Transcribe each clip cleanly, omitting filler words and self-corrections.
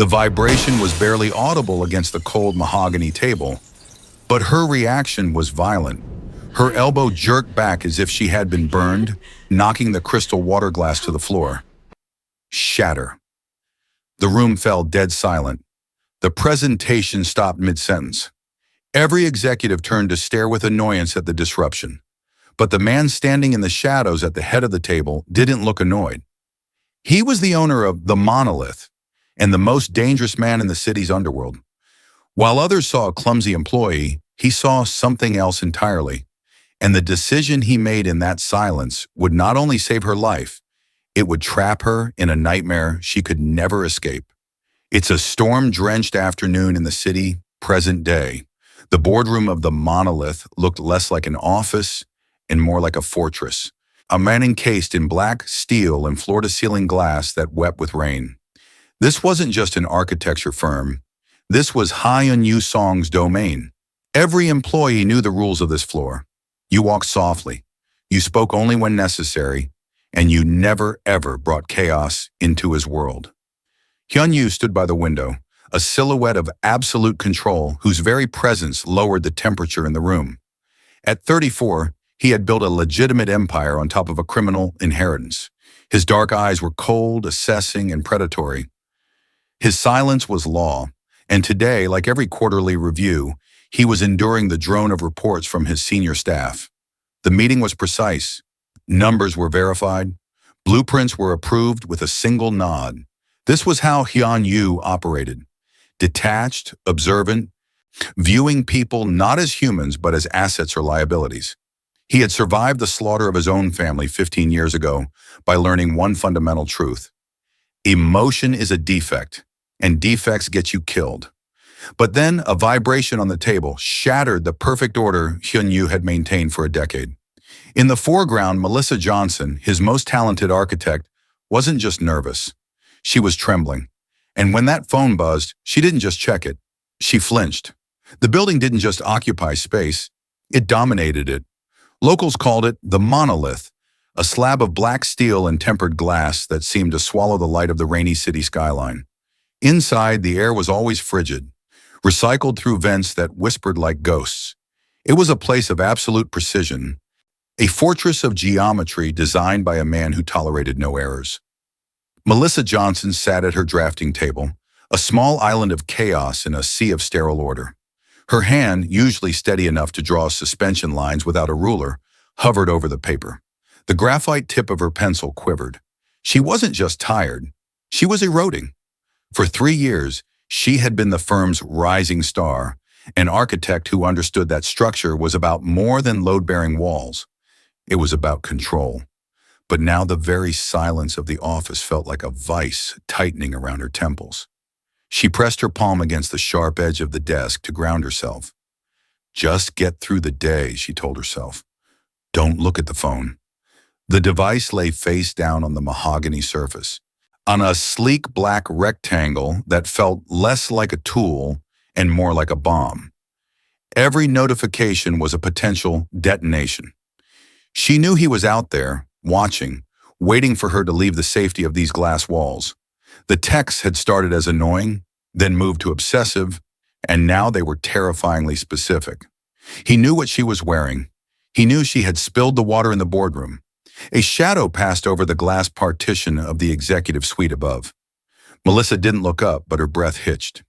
The vibration was barely audible against the cold mahogany table, but her reaction was violent. Her elbow jerked back as if she had been burned, knocking the crystal water glass to the floor. Shatter. The room fell dead silent. The presentation stopped mid-sentence. Every executive turned to stare with annoyance at the disruption. But the man standing in the shadows at the head of the table didn't look annoyed. He was the owner of the Monolith and the most dangerous man in the city's underworld. While others saw a clumsy employee, he saw something else entirely. And the decision he made in that silence would not only save her life, it would trap her in a nightmare she could never escape. It's a storm-drenched afternoon in the city, present day. The boardroom of the Monolith looked less like an office and more like a fortress. A man encased in black steel and floor-to-ceiling glass that wept with rain. This wasn't just an architecture firm. This was Hyun Yu Song's domain. Every employee knew the rules of this floor. You walked softly, you spoke only when necessary, and you never ever brought chaos into his world. Hyun Yu stood by the window, a silhouette of absolute control whose very presence lowered the temperature in the room. At 34, he had built a legitimate empire on top of a criminal inheritance. His dark eyes were cold, assessing, and predatory. His silence was law, and today, like every quarterly review, he was enduring the drone of reports from his senior staff. The meeting was precise. Numbers were verified. Blueprints were approved with a single nod. This was how Hyun Yu operated. Detached, observant, viewing people not as humans but as assets or liabilities. He had survived the slaughter of his own family 15 years ago by learning one fundamental truth. Emotion is a defect, and defects get you killed. But then a vibration on the table shattered the perfect order Hyun Yu had maintained for a decade. In the foreground, Melissa Johnson, his most talented architect, wasn't just nervous. She was trembling. And when that phone buzzed, she didn't just check it. She flinched. The building didn't just occupy space, it dominated it. Locals called it the Monolith, a slab of black steel and tempered glass that seemed to swallow the light of the rainy city skyline. Inside, the air was always frigid, recycled through vents that whispered like ghosts. It was a place of absolute precision, a fortress of geometry designed by a man who tolerated no errors. Melissa Johnson sat at her drafting table, a small island of chaos in a sea of sterile order. Her hand, usually steady enough to draw suspension lines without a ruler, hovered over the paper. The graphite tip of her pencil quivered. She wasn't just tired, she was eroding. For 3 years, she had been the firm's rising star, an architect who understood that structure was about more than load-bearing walls. It was about control. But now the very silence of the office felt like a vice tightening around her temples. She pressed her palm against the sharp edge of the desk to ground herself. Just get through the day, she told herself. Don't look at the phone. The device lay face down on the mahogany surface, on a sleek black rectangle that felt less like a tool and more like a bomb. Every notification was a potential detonation. She knew he was out there, watching, waiting for her to leave the safety of these glass walls. The texts had started as annoying, then moved to obsessive, and now they were terrifyingly specific. He knew what she was wearing. He knew she had spilled the water in the boardroom. A shadow passed over the glass partition of the executive suite above. Melissa didn't look up, but her breath hitched.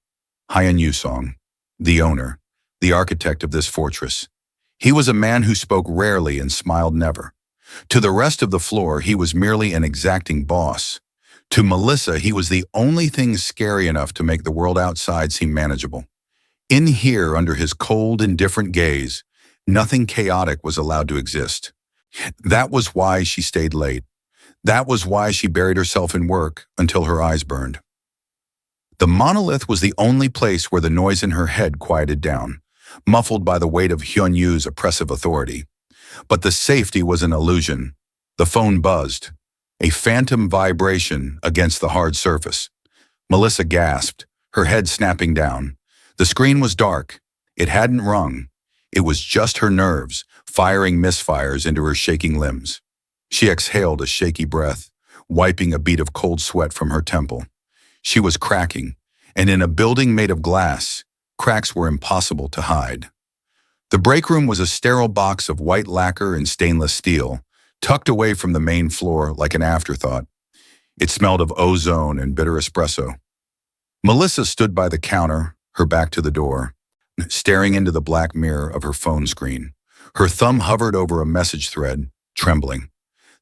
Hyun Yu Song, the owner, the architect of this fortress. He was a man who spoke rarely and smiled never. To the rest of the floor, he was merely an exacting boss. To Melissa, he was the only thing scary enough to make the world outside seem manageable. In here, under his cold, indifferent gaze, nothing chaotic was allowed to exist. That was why she stayed late. That was why she buried herself in work until her eyes burned. The Monolith was the only place where the noise in her head quieted down, muffled by the weight of Hyun Yu's oppressive authority. But the safety was an illusion. The phone buzzed, a phantom vibration against the hard surface. Melissa gasped, her head snapping down. The screen was dark. It hadn't rung. It was just her nerves, firing misfires into her shaking limbs. She exhaled a shaky breath, wiping a bead of cold sweat from her temple. She was cracking, and in a building made of glass, cracks were impossible to hide. The break room was a sterile box of white lacquer and stainless steel, tucked away from the main floor like an afterthought. It smelled of ozone and bitter espresso. Melissa stood by the counter, her back to the door, staring into the black mirror of her phone screen. Her thumb hovered over a message thread, trembling.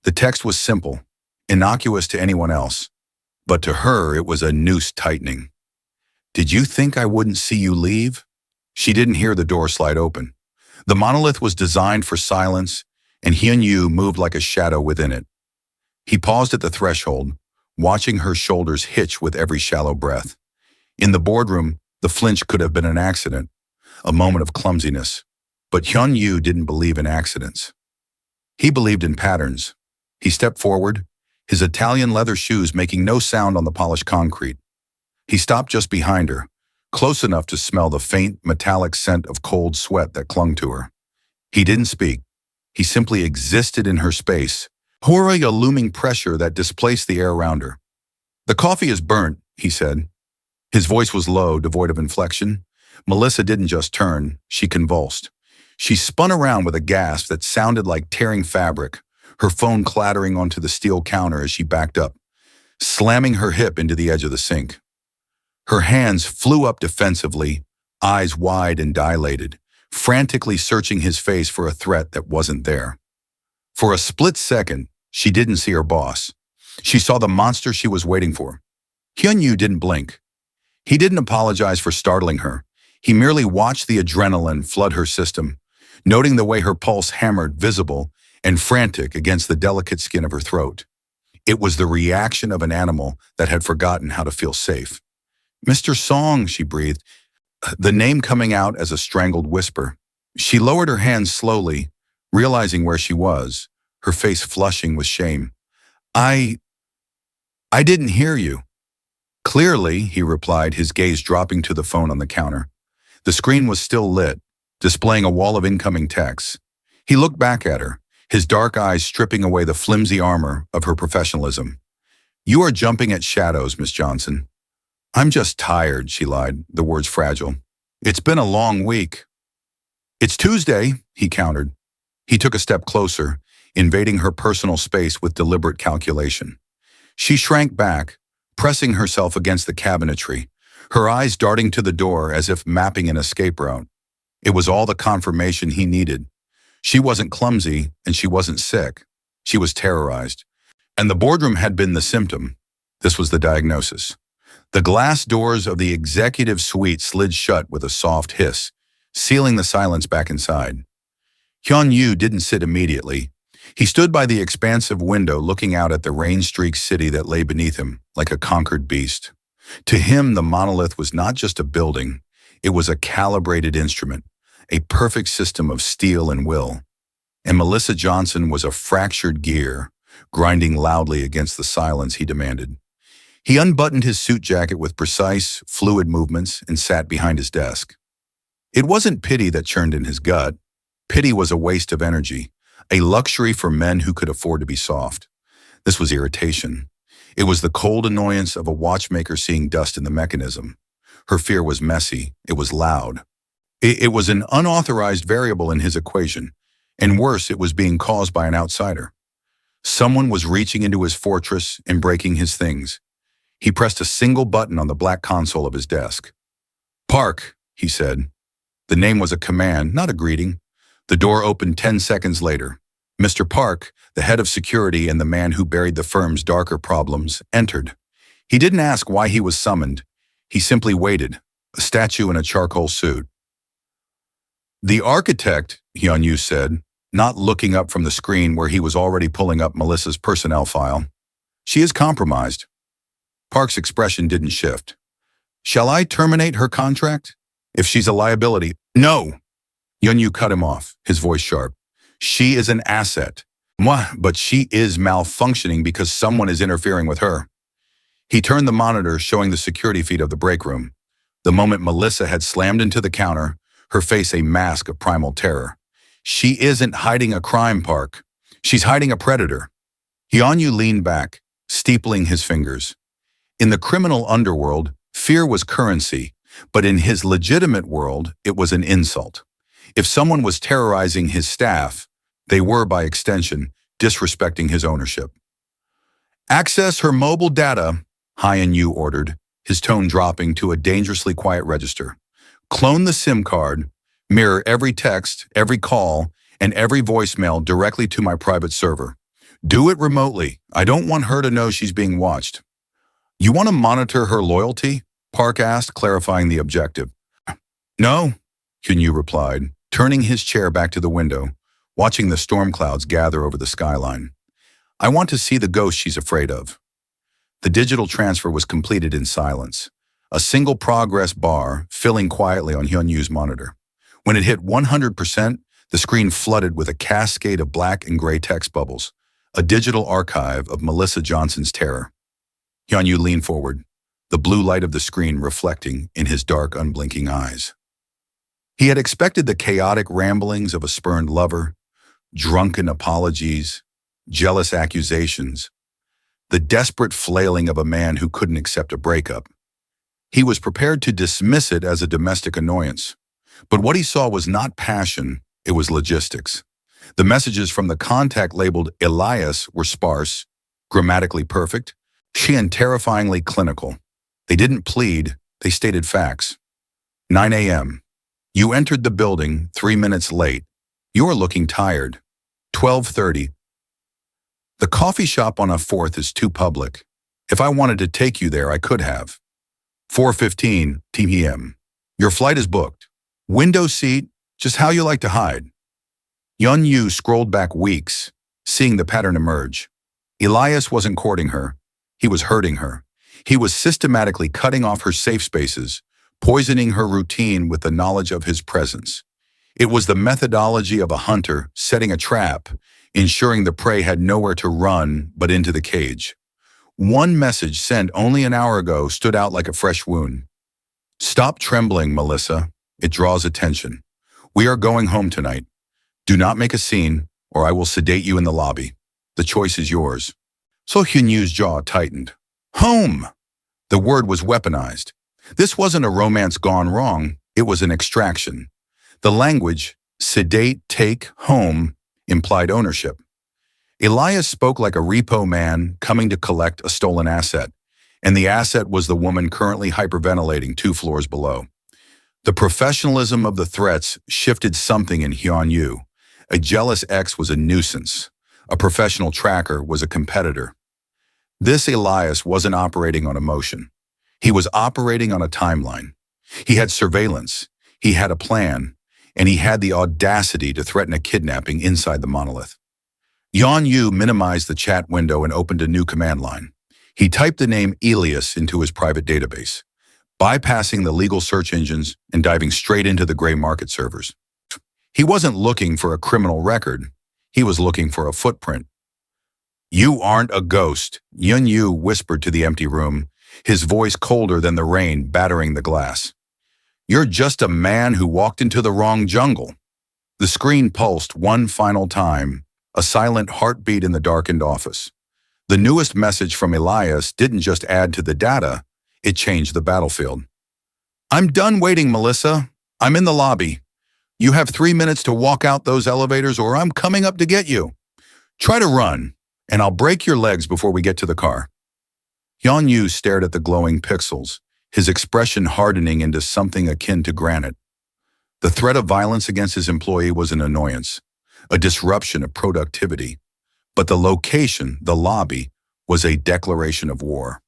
The text was simple, innocuous to anyone else, but to her it was a noose tightening. "Did you think I wouldn't see you leave?" She didn't hear the door slide open. The monolith was designed for silence, and Hyun-Yu moved like a shadow within it. He paused at the threshold, watching her shoulders hitch with every shallow breath. In the boardroom, the flinch could have been an accident, a moment of clumsiness. But Hyun-Yu didn't believe in accidents. He believed in patterns. He stepped forward, his Italian leather shoes making no sound on the polished concrete. He stopped just behind her, close enough to smell the faint, metallic scent of cold sweat that clung to her. He didn't speak. He simply existed in her space, pouring a looming pressure that displaced the air around her. "The coffee is burnt," he said. His voice was low, devoid of inflection. Melissa didn't just turn, she convulsed. She spun around with a gasp that sounded like tearing fabric, her phone clattering onto the steel counter as she backed up, slamming her hip into the edge of the sink. Her hands flew up defensively, eyes wide and dilated, frantically searching his face for a threat that wasn't there. For a split second, she didn't see her boss. She saw the monster she was waiting for. Hyun-Yu didn't blink. He didn't apologize for startling her. He merely watched the adrenaline flood her system, noting the way her pulse hammered, visible and frantic against the delicate skin of her throat. It was the reaction of an animal that had forgotten how to feel safe. "Mr. Song," she breathed, the name coming out as a strangled whisper. She lowered her hands slowly, realizing where she was, her face flushing with shame. I didn't hear you." "Clearly," he replied, his gaze dropping to the phone on the counter. The screen was still lit, displaying a wall of incoming texts. He looked back at her, his dark eyes stripping away the flimsy armor of her professionalism. "You are jumping at shadows, Miss Johnson." "I'm just tired," she lied, the words fragile. "It's been a long week." "It's Tuesday," he countered. He took a step closer, invading her personal space with deliberate calculation. She shrank back, pressing herself against the cabinetry, her eyes darting to the door as if mapping an escape route. It was all the confirmation he needed. She wasn't clumsy, and she wasn't sick. She was terrorized. And the boardroom had been the symptom. This was the diagnosis. The glass doors of the executive suite slid shut with a soft hiss, sealing the silence back inside. Hyun-Yu didn't sit immediately. He stood by the expansive window looking out at the rain-streaked city that lay beneath him, like a conquered beast. To him, the monolith was not just a building. It was a calibrated instrument, a perfect system of steel and will. And Melissa Johnson was a fractured gear, grinding loudly against the silence he demanded. He unbuttoned his suit jacket with precise, fluid movements and sat behind his desk. It wasn't pity that churned in his gut. Pity was a waste of energy, a luxury for men who could afford to be soft. This was irritation. It was the cold annoyance of a watchmaker seeing dust in the mechanism. Her fear was messy. It was loud. It was an unauthorized variable in his equation, and worse, it was being caused by an outsider. Someone was reaching into his fortress and breaking his things. He pressed a single button on the black console of his desk. "Park," he said. The name was a command, not a greeting. The door opened 10 seconds later. Mr. Park, the head of security and the man who buried the firm's darker problems, entered. He didn't ask why he was summoned. He simply waited, a statue in a charcoal suit. "The architect," Hyun-Yu said, not looking up from the screen where he was already pulling up Melissa's personnel file. "She is compromised." Park's expression didn't shift. "Shall I terminate her contract? If she's a liability—" "No!" Hyun-Yu cut him off, his voice sharp. "She is an asset. Mwah, but she is malfunctioning because someone is interfering with her." He turned the monitor showing the security feed of the break room. The moment Melissa had slammed into the counter, her face a mask of primal terror. "She isn't hiding a crime, Park. She's hiding a predator." Hyun-Yu leaned back, steepling his fingers. In the criminal underworld, Fear was currency, but in his legitimate world, it was an insult. If someone was terrorizing his staff, they were, by extension, disrespecting his ownership. "Access her mobile data," Hyun Yu ordered, his tone dropping to a dangerously quiet register. "Clone the SIM card, mirror every text, every call, and every voicemail directly to my private server. Do it remotely. I don't want her to know she's being watched." "You want to monitor her loyalty?" Park asked, clarifying the objective. "No," Hyun Yu replied, turning his chair back to the window, watching the storm clouds gather over the skyline. "I want to see the ghost she's afraid of." The digital transfer was completed in silence, a single progress bar filling quietly on Hyun Yu's monitor. When it hit 100%, the screen flooded with a cascade of black and gray text bubbles, a digital archive of Melissa Johnson's terror. Hyun Yu leaned forward, the blue light of the screen reflecting in his dark, unblinking eyes. He had expected the chaotic ramblings of a spurned lover, drunken apologies, jealous accusations, the desperate flailing of a man who couldn't accept a breakup. He was prepared to dismiss it as a domestic annoyance. But what he saw was not passion, it was logistics. The messages from the contact labeled Elias were sparse, grammatically perfect, and terrifyingly clinical. They didn't plead, they stated facts. 9 a.m. You entered the building 3 minutes late. You're looking tired. 12:30. The coffee shop on a 4th is too public. If I wanted to take you there, I could have. 4:15 p.m. Your flight is booked. Window seat, just how you like to hide. Hyun Yu scrolled back weeks, seeing the pattern emerge. Elias wasn't courting her. He was hurting her. He was systematically cutting off her safe spaces, poisoning her routine with the knowledge of his presence. It was the methodology of a hunter setting a trap, ensuring the prey had nowhere to run but into the cage. One message sent only an hour ago stood out like a fresh wound. "Stop trembling, Melissa. It draws attention. We are going home tonight. Do not make a scene, or I will sedate you in the lobby. The choice is yours." So Hyun Yu's jaw tightened. Home! The word was weaponized. This wasn't a romance gone wrong, it was an extraction. The language, sedate, take, home, implied ownership. Elias spoke like a repo man coming to collect a stolen asset, and the asset was the woman currently hyperventilating 2 floors below. The professionalism of the threats shifted something in Hyun Yu. A jealous ex was a nuisance. A professional tracker was a competitor. This Elias wasn't operating on emotion. He was operating on a timeline. He had surveillance, he had a plan, and he had the audacity to threaten a kidnapping inside the monolith. Hyun Yu minimized the chat window and opened a new command line. He typed the name Elias into his private database, bypassing the legal search engines and diving straight into the gray market servers. He wasn't looking for a criminal record. He was looking for a footprint. "You aren't a ghost," Hyun Yu whispered to the empty room, his voice colder than the rain battering the glass. "You're just a man who walked into the wrong jungle." The screen pulsed one final time, a silent heartbeat in the darkened office. The newest message from Elias didn't just add to the data, it changed the battlefield. "I'm done waiting, Melissa. I'm in the lobby. You have 3 minutes to walk out those elevators or I'm coming up to get you. Try to run, and I'll break your legs before we get to the car." Hyun Yu stared at the glowing pixels, his expression hardening into something akin to granite. The threat of violence against his employee was an annoyance, a disruption of productivity. But the location, the lobby, was a declaration of war.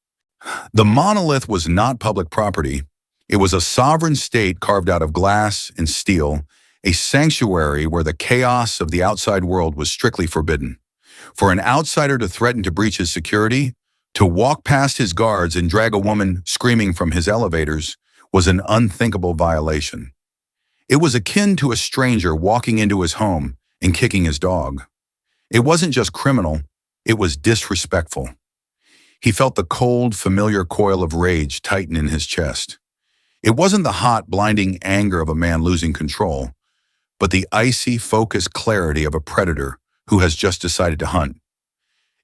The monolith was not public property. It was a sovereign state carved out of glass and steel, a sanctuary where the chaos of the outside world was strictly forbidden. For an outsider to threaten to breach his security, to walk past his guards and drag a woman screaming from his elevators, was an unthinkable violation. It was akin to a stranger walking into his home and kicking his dog. It wasn't just criminal, it was disrespectful. He felt the cold, familiar coil of rage tighten in his chest. It wasn't the hot, blinding anger of a man losing control, but the icy, focused clarity of a predator who has just decided to hunt.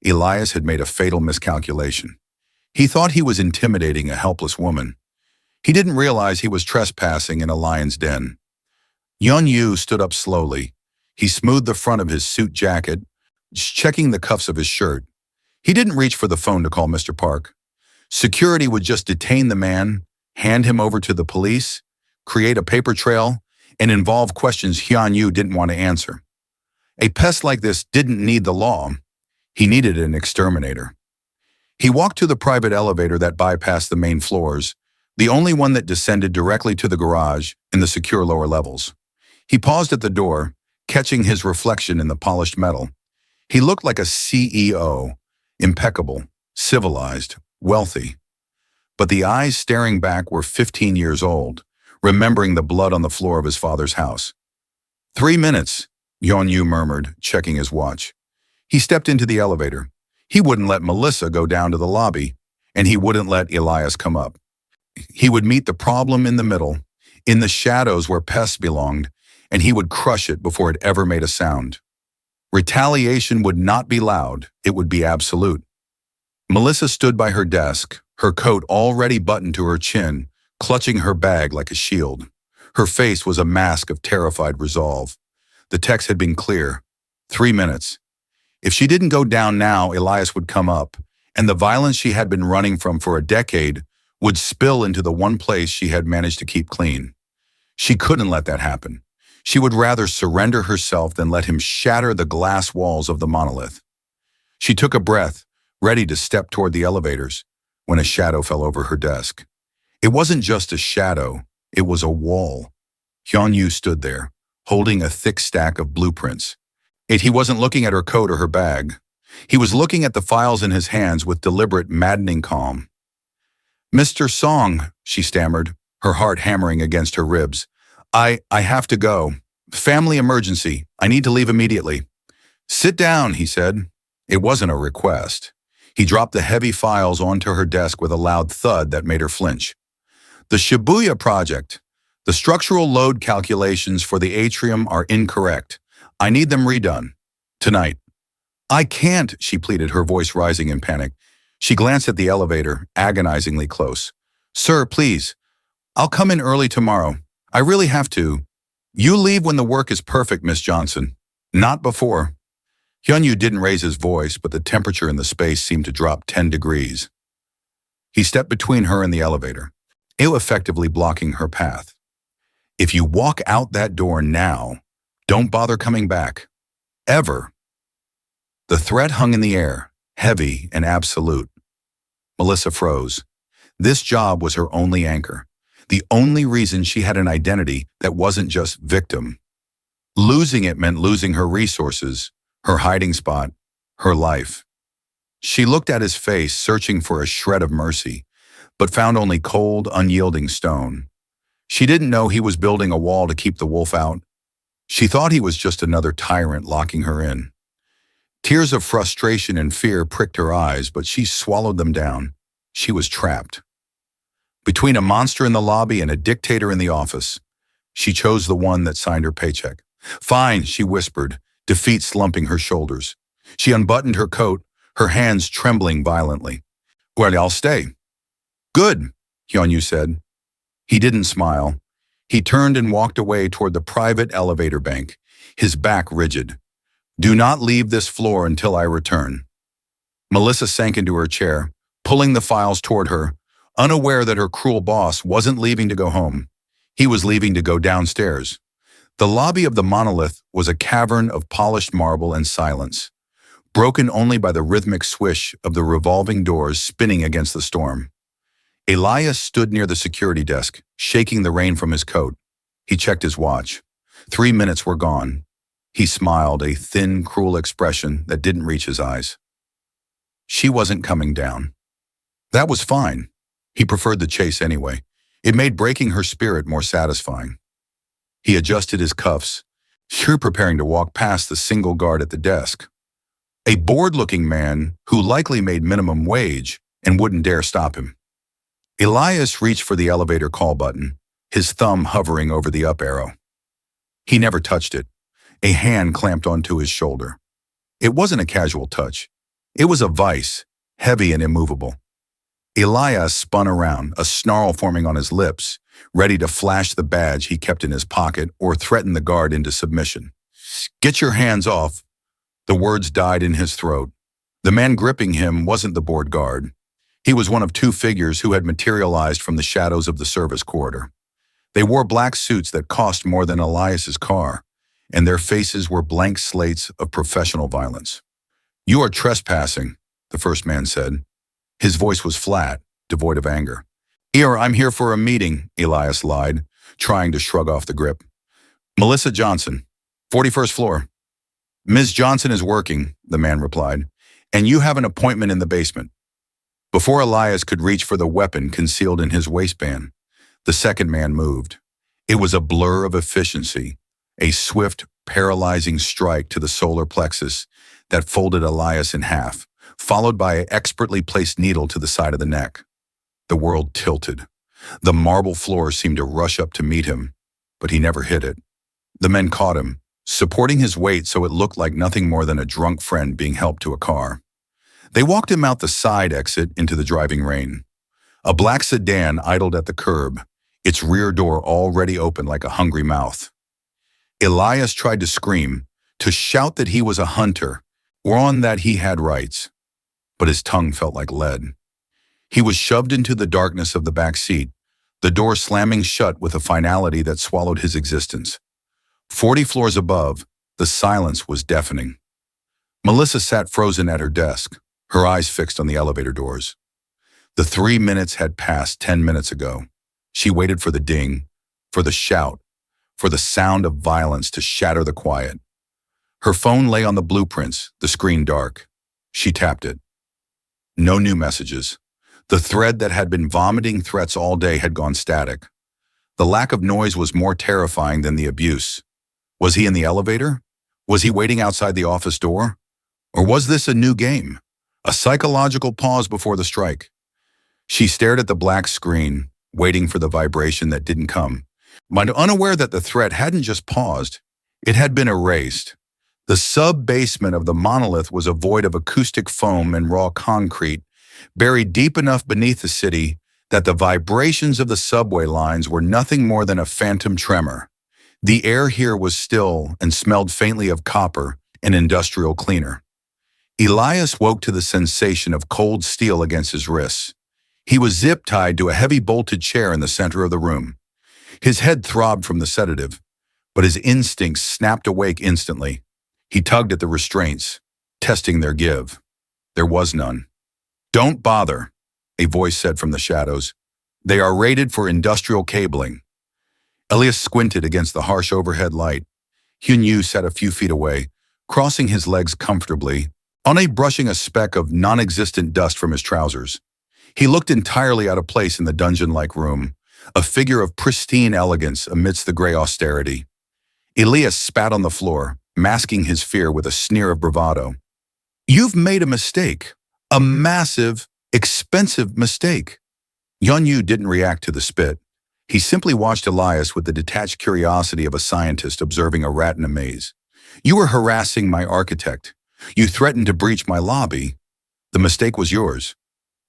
Elias had made a fatal miscalculation. He thought he was intimidating a helpless woman. He didn't realize he was trespassing in a lion's den. Yu stood up slowly. He smoothed the front of his suit jacket, checking the cuffs of his shirt. He didn't reach for the phone to call Mr. Park. Security would just detain the man, hand him over to the police, create a paper trail, and involve questions Yu didn't want to answer. A pest like this didn't need the law. He needed an exterminator. He walked to the private elevator that bypassed the main floors, the only one that descended directly to the garage in the secure lower levels. He paused at the door, catching his reflection in the polished metal. He looked like a CEO, impeccable, civilized, wealthy. But the eyes staring back were 15 years old, remembering the blood on the floor of his father's house. 3 minutes, Yu murmured, checking his watch. He stepped into the elevator. He wouldn't let Melissa go down to the lobby, and he wouldn't let Elias come up. He would meet the problem in the middle, in the shadows where pests belonged, and he would crush it before it ever made a sound. Retaliation would not be loud, it would be absolute. Melissa stood by her desk, her coat already buttoned to her chin, clutching her bag like a shield. Her face was a mask of terrified resolve. The text had been clear. 3 minutes. If she didn't go down now, Elias would come up, and the violence she had been running from for a decade would spill into the one place she had managed to keep clean. She couldn't let that happen. She would rather surrender herself than let him shatter the glass walls of the monolith. She took a breath, ready to step toward the elevators, when a shadow fell over her desk. It wasn't just a shadow, it was a wall. Yu stood there, holding a thick stack of blueprints. He wasn't looking at her coat or her bag. He was looking at the files in his hands with deliberate, maddening calm. "Mr. Song," she stammered, her heart hammering against her ribs. I have to go. Family emergency. I need to leave immediately." "Sit down," he said. It wasn't a request. He dropped the heavy files onto her desk with a loud thud that made her flinch. "The Shibuya project. The structural load calculations for the atrium are incorrect. I need them redone. Tonight." "I can't," she pleaded, her voice rising in panic. She glanced at the elevator, agonizingly close. "Sir, please. I'll come in early tomorrow. I really have to." "You leave when the work is perfect, Miss Johnson. Not before." Yu didn't raise his voice, but the temperature in the space seemed to drop 10 degrees. He stepped between her and the elevator, effectively blocking her path. "If you walk out that door now, don't bother coming back. Ever." The threat hung in the air, heavy and absolute. Melissa froze. This job was her only anchor, the only reason she had an identity that wasn't just victim. Losing it meant losing her resources, her hiding spot, her life. She looked at his face, searching for a shred of mercy, but found only cold, unyielding stone. She didn't know he was building a wall to keep the wolf out. She thought he was just another tyrant locking her in. Tears of frustration and fear pricked her eyes, but she swallowed them down. She was trapped. Between a monster in the lobby and a dictator in the office, she chose the one that signed her paycheck. "Fine," she whispered, defeat slumping her shoulders. She unbuttoned her coat, her hands trembling violently. "Well, I'll stay." "Good," Yu said. He didn't smile. He turned and walked away toward the private elevator bank, his back rigid. "Do not leave this floor until I return." Melissa sank into her chair, pulling the files toward her, unaware that her cruel boss wasn't leaving to go home. He was leaving to go downstairs. The lobby of the monolith was a cavern of polished marble and silence, broken only by the rhythmic swish of the revolving doors spinning against the storm. Elias stood near the security desk, shaking the rain from his coat. He checked his watch. 3 minutes were gone. He smiled, a thin, cruel expression that didn't reach his eyes. She wasn't coming down. That was fine. He preferred the chase anyway. It made breaking her spirit more satisfying. He adjusted his cuffs, sure preparing to walk past the single guard at the desk. A bored-looking man who likely made minimum wage and wouldn't dare stop him. Elias reached for the elevator call button, his thumb hovering over the up arrow. He never touched it. A hand clamped onto his shoulder. It wasn't a casual touch. It was a vice, heavy and immovable. Elias spun around, a snarl forming on his lips, ready to flash the badge he kept in his pocket or threaten the guard into submission. "Get your hands off." The words died in his throat. The man gripping him wasn't the board guard. He was one of two figures who had materialized from the shadows of the service corridor. They wore black suits that cost more than Elias's car, and their faces were blank slates of professional violence. "You are trespassing," the first man said. His voice was flat, devoid of anger. I'm here for a meeting," Elias lied, trying to shrug off the grip. "Melissa Johnson, 41st floor." "Ms. Johnson is working," the man replied, "and you have an appointment in the basement." Before Elias could reach for the weapon concealed in his waistband, the second man moved. It was a blur of efficiency, a swift, paralyzing strike to the solar plexus that folded Elias in half, followed by an expertly placed needle to the side of the neck. The world tilted. The marble floor seemed to rush up to meet him, but he never hit it. The men caught him, supporting his weight so it looked like nothing more than a drunk friend being helped to a car. They walked him out the side exit into the driving rain. A black sedan idled at the curb, its rear door already open like a hungry mouth. Elias tried to scream, to shout that he was a hunter, or on that he had rights, but his tongue felt like lead. He was shoved into the darkness of the back seat, the door slamming shut with a finality that swallowed his existence. 40 floors above, the silence was deafening. Melissa sat frozen at her desk, her eyes fixed on the elevator doors. The 3 minutes had passed 10 minutes ago. She waited for the ding, for the shout, for the sound of violence to shatter the quiet. Her phone lay on the blueprints, the screen dark. She tapped it. No new messages. The thread that had been vomiting threats all day had gone static. The lack of noise was more terrifying than the abuse. Was he in the elevator? Was he waiting outside the office door? Or was this a new game? A psychological pause before the strike? She stared at the black screen, waiting for the vibration that didn't come, but unaware that the threat hadn't just paused, it had been erased. The sub-basement of the monolith was a void of acoustic foam and raw concrete, buried deep enough beneath the city that the vibrations of the subway lines were nothing more than a phantom tremor. The air here was still and smelled faintly of copper and industrial cleaner. Elias woke to the sensation of cold steel against his wrists. He was zip-tied to a heavy bolted chair in the center of the room. His head throbbed from the sedative, but his instincts snapped awake instantly. He tugged at the restraints, testing their give. There was none. "Don't bother," a voice said from the shadows. "They are rated for industrial cabling." Elias squinted against the harsh overhead light. Hyun-Yu sat a few feet away, crossing his legs comfortably, only brushing a speck of non-existent dust from his trousers. He looked entirely out of place in the dungeon-like room, a figure of pristine elegance amidst the gray austerity. Elias spat on the floor, masking his fear with a sneer of bravado. "You've made a mistake. A massive, expensive mistake." Hyun-Yu didn't react to the spit. He simply watched Elias with the detached curiosity of a scientist observing a rat in a maze. "You were harassing my architect. You threatened to breach my lobby. The mistake was yours."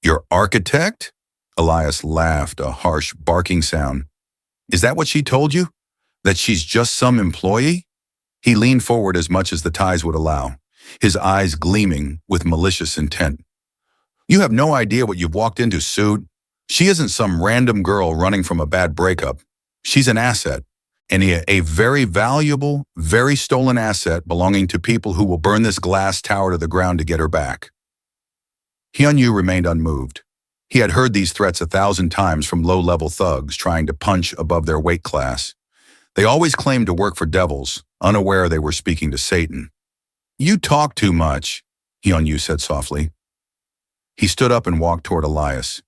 "Your architect?" Elias laughed, a harsh, barking sound. "Is that what she told you? That she's just some employee?" He leaned forward as much as the ties would allow, his eyes gleaming with malicious intent. "You have no idea what you've walked into, Suit. She isn't some random girl running from a bad breakup. She's an asset, and a very valuable, very stolen asset belonging to people who will burn this glass tower to the ground to get her back." Hyun-Yu remained unmoved. He had heard these threats 1,000 times from low-level thugs trying to punch above their weight class. They always claimed to work for devils, unaware they were speaking to Satan. "You talk too much," Hyun-Yu said softly. He stood up and walked toward Elias.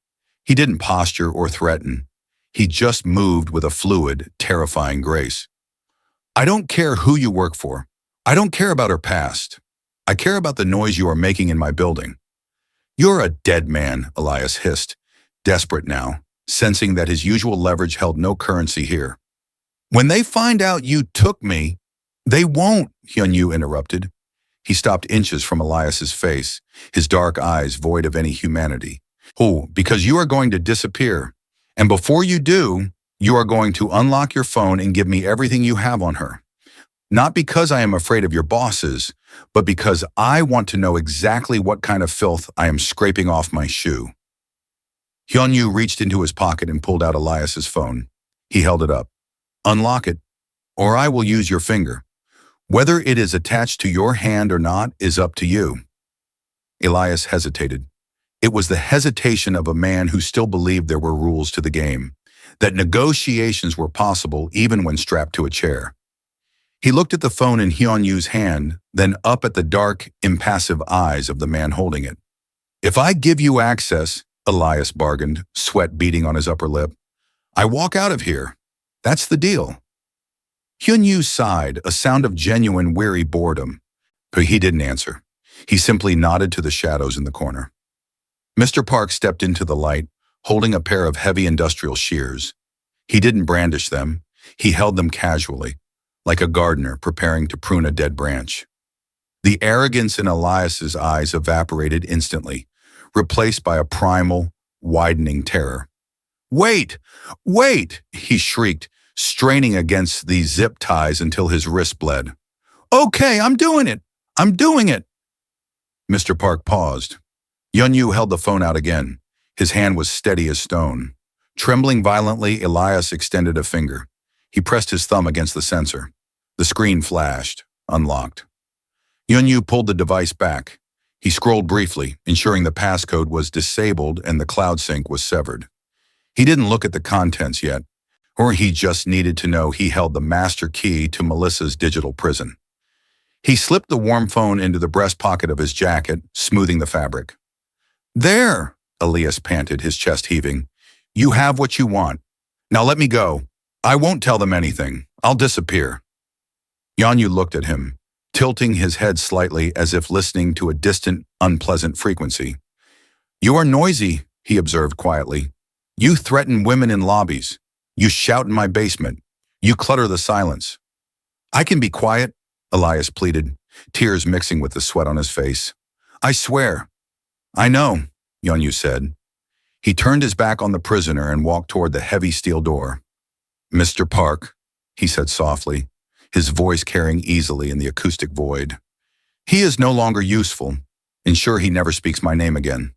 He didn't posture or threaten. He just moved with a fluid, terrifying grace. "I don't care who you work for. I don't care about her past. I care about the noise you are making in my building." "You're a dead man," Elias hissed, desperate now, sensing that his usual leverage held no currency here. "When they find out you took me—" "They won't," Hyun-Yu interrupted. He stopped inches from Elias's face, his dark eyes void of any humanity. Oh, because you are going to disappear. And before you do, you are going to unlock your phone and give me everything you have on her. Not because I am afraid of your bosses, but because I want to know exactly what kind of filth I am scraping off my shoe. Hyun-Yu reached into his pocket and pulled out Elias's phone. He held it up. Unlock it, or I will use your finger. Whether it is attached to your hand or not is up to you. Elias hesitated. It was the hesitation of a man who still believed there were rules to the game, that negotiations were possible even when strapped to a chair. He looked at the phone in Hyun-Yu's hand, then up at the dark, impassive eyes of the man holding it. If I give you access, Elias bargained, sweat beading on his upper lip, I walk out of here. That's the deal. Hyun-Yu sighed, a sound of genuine weary boredom. But he didn't answer. He simply nodded to the shadows in the corner. Mr. Park stepped into the light, holding a pair of heavy industrial shears. He didn't brandish them. He held them casually, like a gardener preparing to prune a dead branch. The arrogance in Elias's eyes evaporated instantly, replaced by a primal, widening terror. Wait! Wait! He shrieked, straining against the zip ties until his wrist bled. Okay, I'm doing it! I'm doing it! Mr. Park paused. Hyun-Yu held the phone out again. His hand was steady as stone. Trembling violently, Elias extended a finger. He pressed his thumb against the sensor. The screen flashed, unlocked. Hyun-Yu pulled the device back. He scrolled briefly, ensuring the passcode was disabled and the cloud sync was severed. He didn't look at the contents yet, or he just needed to know he held the master key to Melissa's digital prison. He slipped the warm phone into the breast pocket of his jacket, smoothing the fabric. There, Elias panted, his chest heaving. You have what you want. Now let me go. I won't tell them anything. I'll disappear. Hyun-Yu looked at him, tilting his head slightly as if listening to a distant, unpleasant frequency. You are noisy, he observed quietly. You threaten women in lobbies. You shout in my basement. You clutter the silence. I can be quiet, Elias pleaded, tears mixing with the sweat on his face. I swear. I know, Hyun-Yu said. He turned his back on the prisoner and walked toward the heavy steel door. Mr. Park, he said softly, his voice carrying easily in the acoustic void. He is no longer useful. Ensure he never speaks my name again.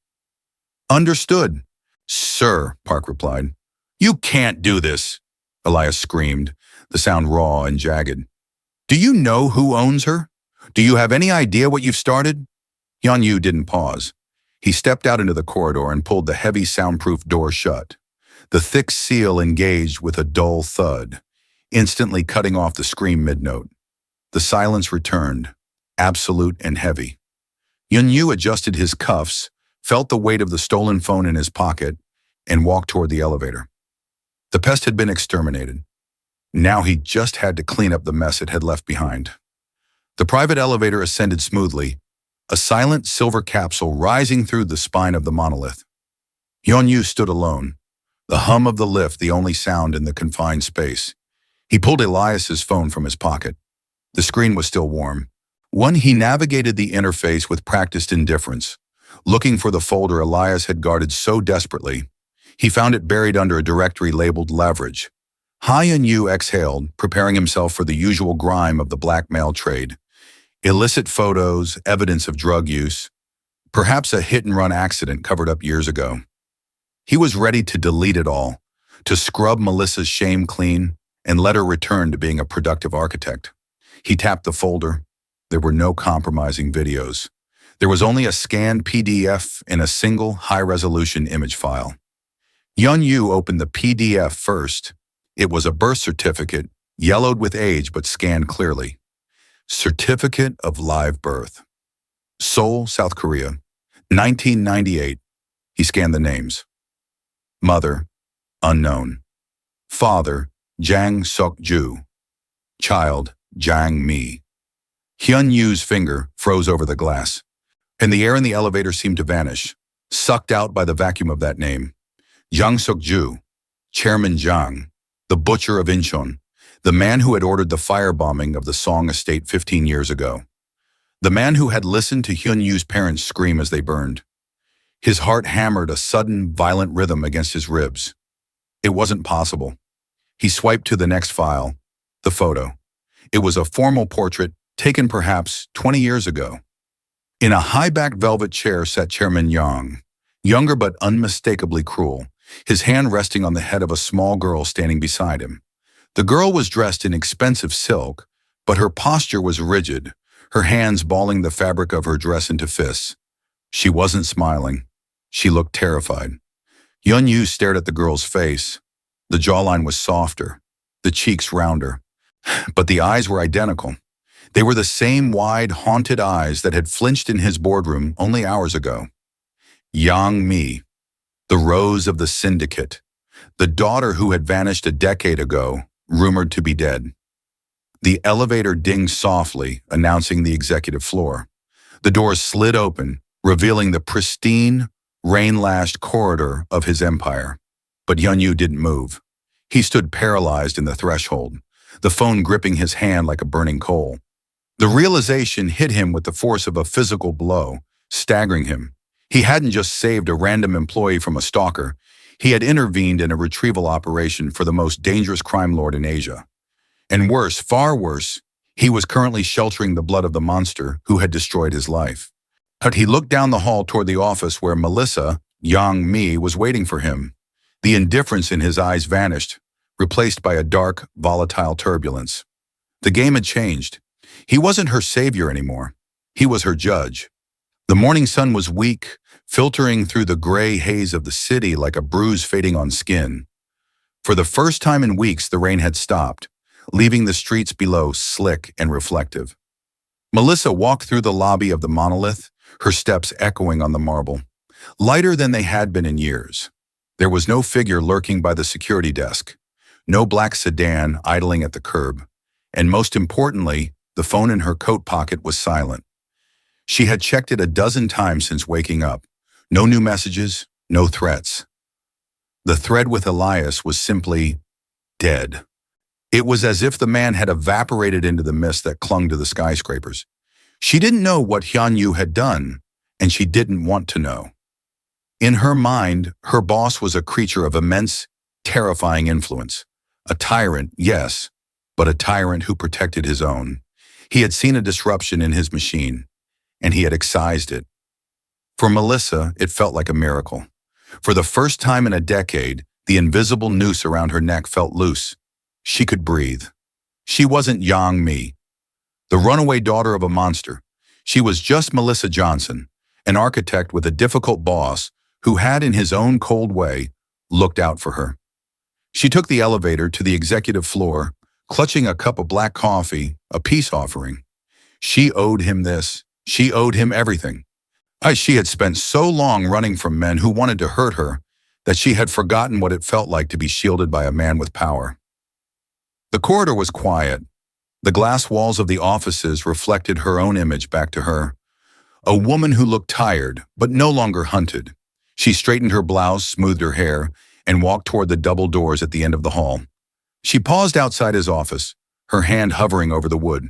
Understood. Sir, Park replied. You can't do this, Elias screamed, the sound raw and jagged. Do you know who owns her? Do you have any idea what you've started? Hyun-Yu didn't pause. He stepped out into the corridor and pulled the heavy soundproof door shut. The thick seal engaged with a dull thud, instantly cutting off the scream mid-note. The silence returned, absolute and heavy. Hyun-Yu adjusted his cuffs, felt the weight of the stolen phone in his pocket, and walked toward the elevator. The pest had been exterminated. Now he just had to clean up the mess it had left behind. The private elevator ascended smoothly, a silent silver capsule rising through the spine of the monolith. Hyun-Yu stood alone, the hum of the lift the only sound in the confined space. He pulled Elias's phone from his pocket. The screen was still warm. He navigated the interface with practiced indifference, looking for the folder Elias had guarded so desperately. He found it buried under a directory labeled Leverage. Hyun-Yu exhaled, preparing himself for the usual grime of the blackmail trade. Illicit photos, evidence of drug use, perhaps a hit-and-run accident covered up years ago. He was ready to delete it all, to scrub Melissa's shame clean and let her return to being a productive architect. He tapped the folder. There were no compromising videos. There was only a scanned PDF in a single high-resolution image file. Hyun-Yu opened the PDF first. It was a birth certificate, yellowed with age but scanned clearly. Certificate of live birth. Seoul, South Korea, 1998. He scanned the names. Mother, unknown. Father, Jang Suk-ju. Child, Jang Mi. Hyun-Yu's finger froze over the glass, and the air in the elevator seemed to vanish, sucked out by the vacuum of that name. Jang Suk-ju, Chairman Jang, the butcher of Incheon, the man who had ordered the firebombing of the Song estate 15 years ago. The man who had listened to Hyun-Yu's parents scream as they burned. His heart hammered a sudden, violent rhythm against his ribs. It wasn't possible. He swiped to the next file, the photo. It was a formal portrait taken perhaps 20 years ago. In a high-backed velvet chair sat Chairman Yang, younger but unmistakably cruel, his hand resting on the head of a small girl standing beside him. The girl was dressed in expensive silk, but her posture was rigid, her hands balling the fabric of her dress into fists. She wasn't smiling. She looked terrified. Yun-Yu stared at the girl's face. The jawline was softer, the cheeks rounder, but the eyes were identical. They were the same wide, haunted eyes that had flinched in his boardroom only hours ago. Yang Mi, the rose of the syndicate, the daughter who had vanished a decade ago, rumored to be dead. The elevator dinged softly, announcing the executive floor. The doors slid open, revealing the pristine, rain-lashed corridor of his empire. But Yun-Yu didn't move. He stood paralyzed in the threshold, the phone gripping his hand like a burning coal. The realization hit him with the force of a physical blow, staggering him. He hadn't just saved a random employee from a stalker. He had intervened in a retrieval operation for the most dangerous crime lord in Asia. And worse, far worse, he was currently sheltering the blood of the monster who had destroyed his life. But he looked down the hall toward the office where Melissa, Yang Mi, was waiting for him. The indifference in his eyes vanished, replaced by a dark, volatile turbulence. The game had changed. He wasn't her savior anymore. He was her judge. The morning sun was weak, filtering through the gray haze of the city like a bruise fading on skin. For the first time in weeks, the rain had stopped, leaving the streets below slick and reflective. Melissa walked through the lobby of the monolith, her steps echoing on the marble, lighter than they had been in years. There was no figure lurking by the security desk, no black sedan idling at the curb, and most importantly, the phone in her coat pocket was silent. She had checked it a dozen times since waking up. No new messages, no threats. The thread with Elias was simply dead. It was as if the man had evaporated into the mist that clung to the skyscrapers. She didn't know what Hyun-Yu had done, and she didn't want to know. In her mind, her boss was a creature of immense, terrifying influence. A tyrant, yes, but a tyrant who protected his own. He had seen a disruption in his machine, and he had excised it. For Melissa, it felt like a miracle. For the first time in a decade, the invisible noose around her neck felt loose. She could breathe. She wasn't Yang Mi, the runaway daughter of a monster. She was just Melissa Johnson, an architect with a difficult boss who had, in his own cold way, looked out for her. She took the elevator to the executive floor, clutching a cup of black coffee, a peace offering. She owed him this. She owed him everything. She had spent so long running from men who wanted to hurt her that she had forgotten what it felt like to be shielded by a man with power. The corridor was quiet. The glass walls of the offices reflected her own image back to her. A woman who looked tired, but no longer hunted. She straightened her blouse, smoothed her hair, and walked toward the double doors at the end of the hall. She paused outside his office, her hand hovering over the wood.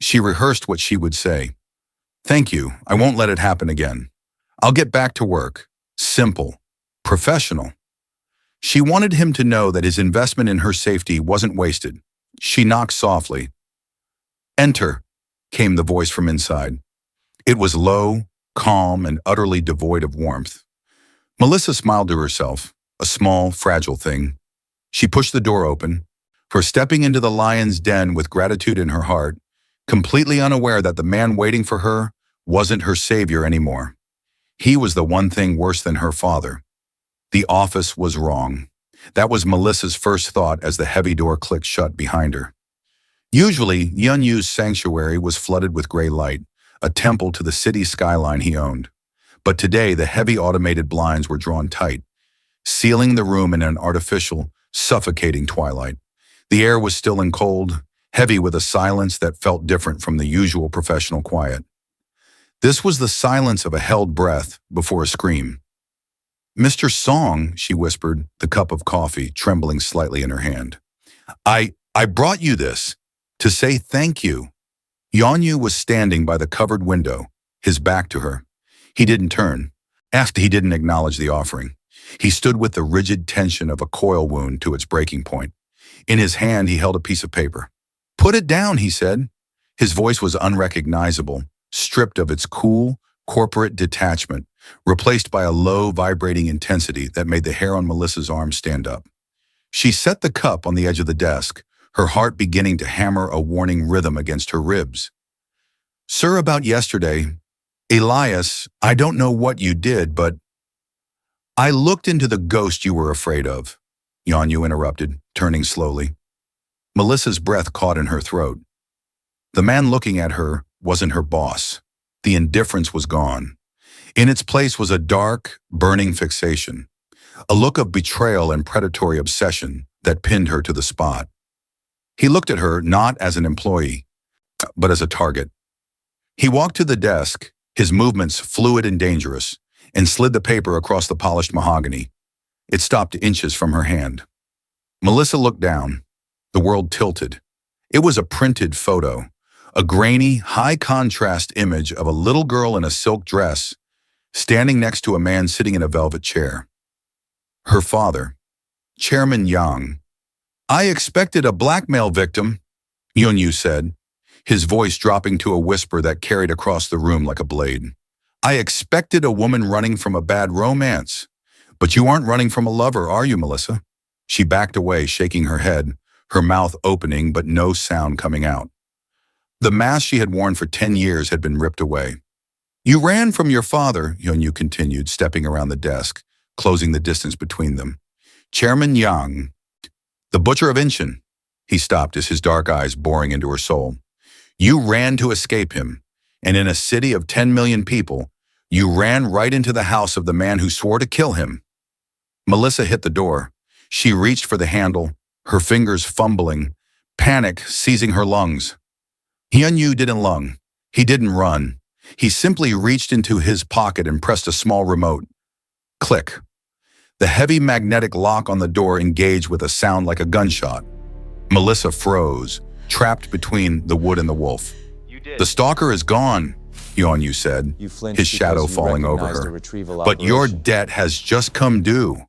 She rehearsed what she would say. "Thank you, I won't let it happen again. I'll get back to work. Simple. Professional." She wanted him to know that his investment in her safety wasn't wasted. She knocked softly. "Enter," came the voice from inside. It was low, calm, and utterly devoid of warmth. Melissa smiled to herself, a small, fragile thing. She pushed the door open, for stepping into the lion's den with gratitude in her heart, completely unaware that the man waiting for her wasn't her savior anymore. He was the one thing worse than her father. The office was wrong. That was Melissa's first thought as the heavy door clicked shut behind her. Usually, Yun-Yu's sanctuary was flooded with gray light, a temple to the city skyline he owned. But today, the heavy automated blinds were drawn tight, sealing the room in an artificial, suffocating twilight. The air was still and cold, heavy with a silence that felt different from the usual professional quiet. This was the silence of a held breath before a scream. "Mr. Song," she whispered, the cup of coffee trembling slightly in her hand. I brought you this, to say thank you." Yun-Yu was standing by the covered window, his back to her. He didn't turn. After he didn't acknowledge the offering. He stood with the rigid tension of a coil wound to its breaking point. In his hand, he held a piece of paper. "Put it down," he said. His voice was unrecognizable, stripped of its cool, corporate detachment, replaced by a low, vibrating intensity that made the hair on Melissa's arm stand up. She set the cup on the edge of the desk, her heart beginning to hammer a warning rhythm against her ribs. "Sir, about yesterday, Elias, I don't know what you did, but I looked into the ghost you were afraid of," Yanyu interrupted, turning slowly. Melissa's breath caught in her throat. The man looking at her wasn't her boss. The indifference was gone. In its place was a dark, burning fixation, a look of betrayal and predatory obsession that pinned her to the spot. He looked at her not as an employee, but as a target. He walked to the desk, his movements fluid and dangerous, and slid the paper across the polished mahogany. It stopped inches from her hand. Melissa looked down. The world tilted. It was a printed photo, a grainy, high-contrast image of a little girl in a silk dress, standing next to a man sitting in a velvet chair. Her father, Chairman Yang. "I expected a blackmail victim," Yunyu said, his voice dropping to a whisper that carried across the room like a blade. "I expected a woman running from a bad romance. But you aren't running from a lover, are you, Melissa?" She backed away, shaking her head, her mouth opening but no sound coming out. The mask she had worn for 10 years had been ripped away. "You ran from your father," Yunyu continued, stepping around the desk, closing the distance between them. "Chairman Yang, the butcher of Inshin." He stopped as his dark eyes boring into her soul. "You ran to escape him, and in a city of 10 million people, you ran right into the house of the man who swore to kill him." Melissa hit the door. She reached for the handle, her fingers fumbling, panic seizing her lungs. Hyunyu didn't lung. He didn't run. He simply reached into his pocket and pressed a small remote. Click. The heavy magnetic lock on the door engaged with a sound like a gunshot. Melissa froze, trapped between the wood and the wolf. "The stalker is gone," Hyunyu said, his shadow falling over her. "But your debt has just come due."